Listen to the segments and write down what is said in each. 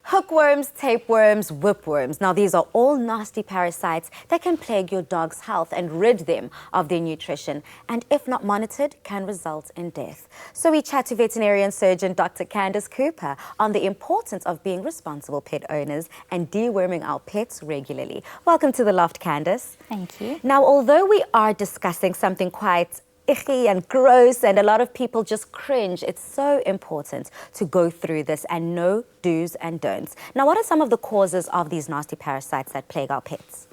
Hookworms, tapeworms, whipworms. Now, these are all nasty parasites that can plague your dog's health and rid them of their nutrition, and if not monitored, can result in death. So we chat to veterinarian surgeon Dr. Candice Cooper on the importance of being responsible pet owners and deworming our pets regularly. Welcome to the Loft, Candice. Thank you. Now, although we are discussing something quite icky and gross, and a lot of people just cringe, it's so important to go through this and know do's and don'ts. Now, what are some of the causes of these nasty parasites that plague our pets?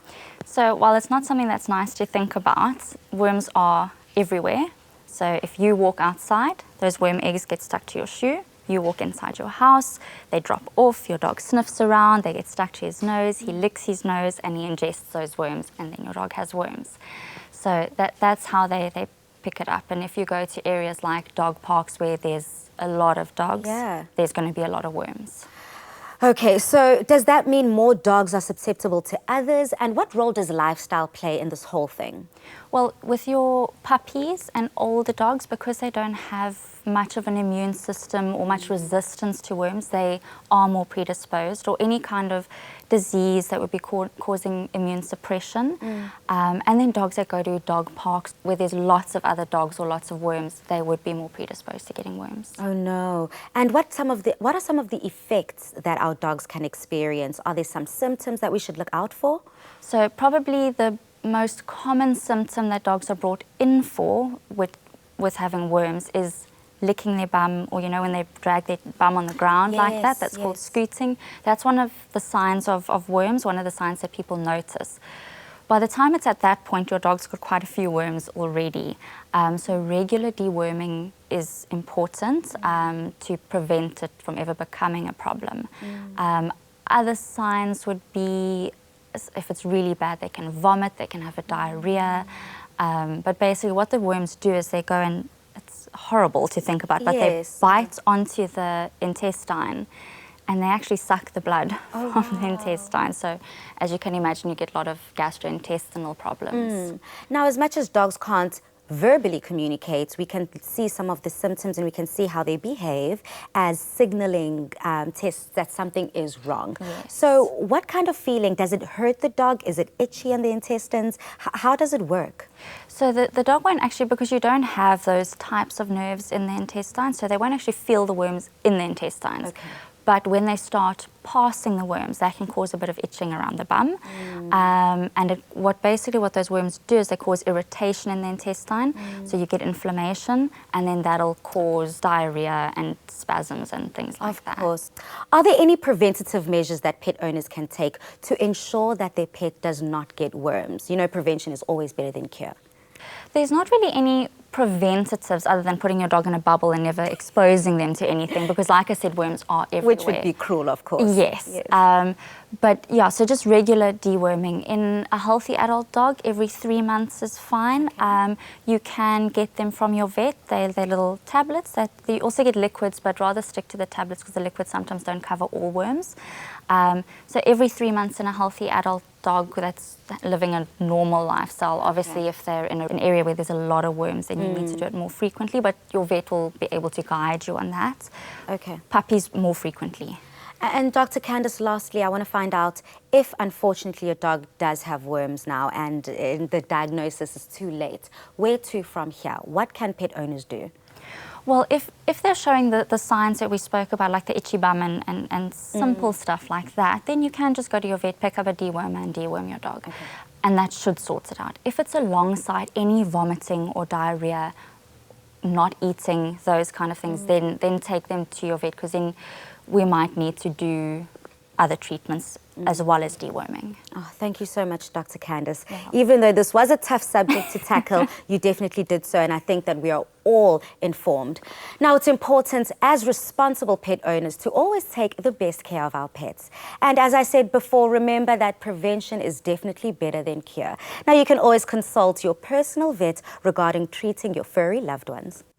So while it's not something that's nice to think about, worms are everywhere. So if you walk outside, those worm eggs get stuck to your shoe. You walk inside your house, they drop off, your dog sniffs around, they get stuck to his nose, he licks his nose and he ingests those worms, and then your dog has worms. So that's how they pick it up. And if you go to areas like dog parks where there's a lot of dogs, there's going to be a lot of worms. Okay, so does that mean more dogs are susceptible to others? And what role does lifestyle play in this whole thing? Well, with your puppies and older dogs, because they don't have much of an immune system or much resistance to worms, they are more predisposed, or any kind of disease that would be causing immune suppression. And then dogs that go to dog parks where there's lots of other dogs or lots of worms, they would be more predisposed to getting worms. Oh no. And what are some of the effects that our dogs can experience? Are there some symptoms that we should look out for? So probably the most common symptom that dogs are brought in for with having worms is licking their bum, or when they drag their bum on the ground like that. That's called scooting. That's one of the signs of worms, one of the signs that people notice. By the time it's at that point, your dog's got quite a few worms already. So regular deworming is important to prevent it from ever becoming a problem. Other signs would be, if it's really bad, they can vomit, they can have a diarrhea. But basically what the worms do is they go and, it's horrible to think about, but they bite onto the intestine and they actually suck the blood from the intestine. So as you can imagine, you get a lot of gastrointestinal problems. Now, as much as dogs can't verbally communicate, we can see some of the symptoms and we can see how they behave as signaling tests that something is wrong. So what kind of feeling? Does it hurt the dog? Is it itchy in the intestines? How does it work? So the dog won't actually, because you don't have those types of nerves in the intestines, so they won't actually feel the worms in the intestines. But when they start passing the worms, that can cause a bit of itching around the bum. And what those worms do is they cause irritation in the intestine. So you get inflammation, and then that'll cause diarrhea and spasms and things like that. Of course. Are there any preventative measures that pet owners can take to ensure that their pet does not get worms? You know, prevention is always better than cure. There's not really any preventatives other than putting your dog in a bubble and never exposing them to anything, because like I said, worms are everywhere. Which would be cruel, of course. Yes. But yeah, so just regular deworming. In a healthy adult dog, every 3 months is fine. You can get them from your vet. They're little tablets. You also get liquids, but rather stick to the tablets because the liquids sometimes don't cover all worms. So every 3 months in a healthy adult dog that's living a normal lifestyle. Obviously, if they're in an area where there's a lot of worms, then you need to do it more frequently, but your vet will be able to guide you on that. Puppies more frequently. And Dr. Candice, lastly, I want to find out if, unfortunately, your dog does have worms now and the diagnosis is too late, where to from here? What can pet owners do? Well, if they're showing the signs that we spoke about, like the itchy bum and simple stuff like that, then you can just go to your vet, pick up a dewormer and deworm your dog. And that should sort it out. If it's alongside any vomiting or diarrhea, not eating, those kind of things, then take them to your vet, because then we might need to do other treatments as well as deworming. Oh, thank you so much, Dr. Candice. Even though this was a tough subject to tackle, you definitely did so, and I think that we are all informed. Now, it's important as responsible pet owners to always take the best care of our pets. And as I said before, remember that prevention is definitely better than cure. Now, you can always consult your personal vet regarding treating your furry loved ones.